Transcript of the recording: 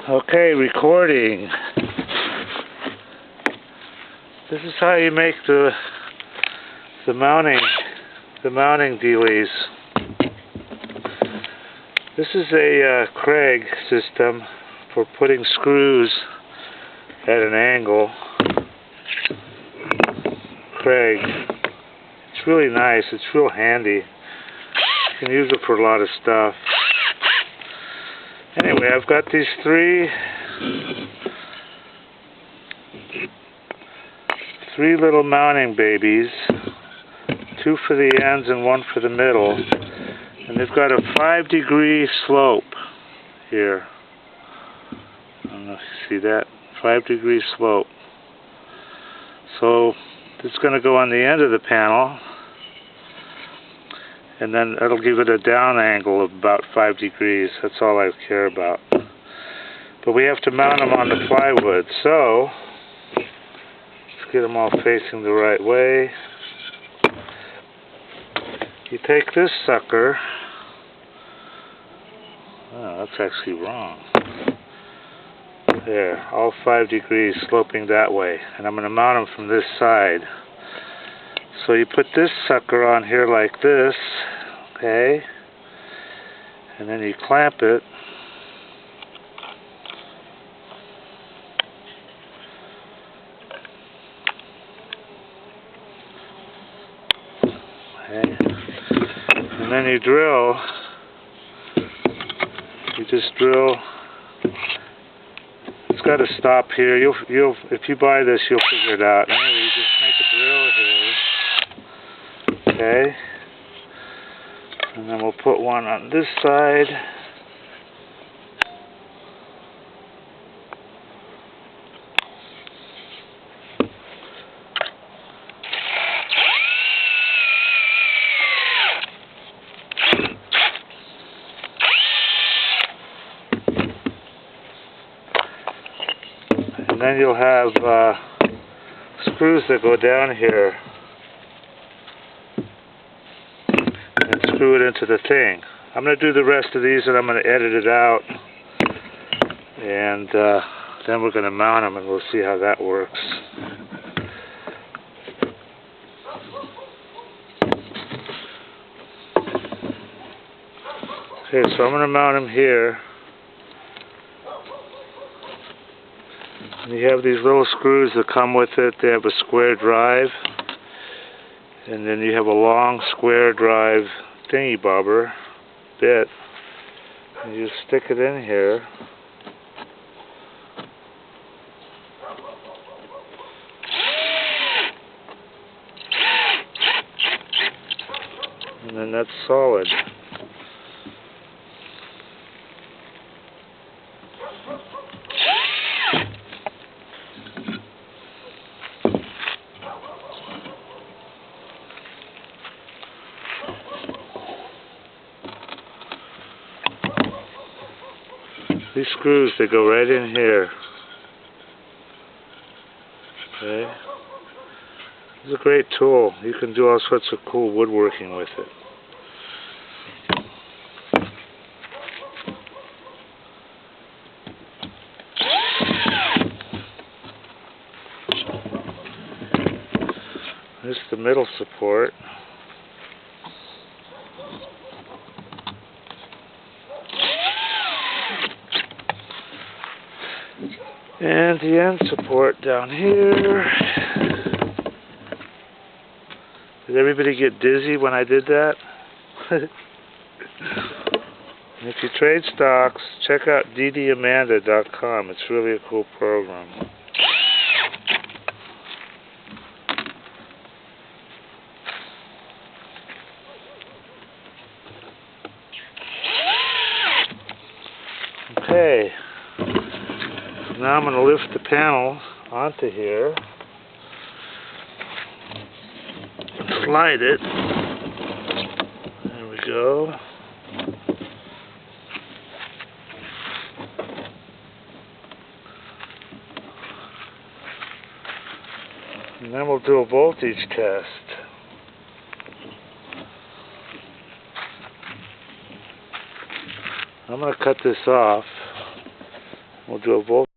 Okay, recording. This is how you make the mounting dealies. This is a Kreg system for putting screws at an angle. Kreg. It's really nice. It's real handy. You can use it for a lot of stuff. Anyway, I've got these three little mounting babies, two for the ends and one for the middle, and they've got a 5-degree slope here. I don't know if you see that, 5-degree slope. So it's going to go on the end of the panel, and then it'll give it a down angle of about 5 degrees. That's all I care about. But we have to mount them on the plywood, so let's get them all facing the right way. You take this sucker. Oh, that's actually wrong. There, all 5 degrees sloping that way. And I'm going to mount them from this side. So you put this sucker on here like this, okay, and then you clamp it, okay, and then you drill, you just drill. It's got to stop here. You'll if you buy this, you'll figure it out. Anyway, you just make a drill here. Okay, and then we'll put one on this side. And then you'll have screws that go down here and screw it into the thing. I'm going to do the rest of these and I'm going to edit it out, and then we're going to mount them and we'll see how that works. Okay, so I'm going to mount them here. And you have these little screws that come with it. They have a square drive, and then you have a long square drive thingy bobber bit, and you just stick it in here, and then that's solid. These screws, they go right in here. Okay. It's a great tool. You can do all sorts of cool woodworking with it. This is the middle support. And the end support down here. Did everybody get dizzy when I did that? And if you trade stocks, check out ddamanda.com. It's really a cool program. Okay. Now I'm going to lift the panel onto here, slide it, there we go, and then we'll do a voltage test. I'm going to cut this off. We'll do a volt.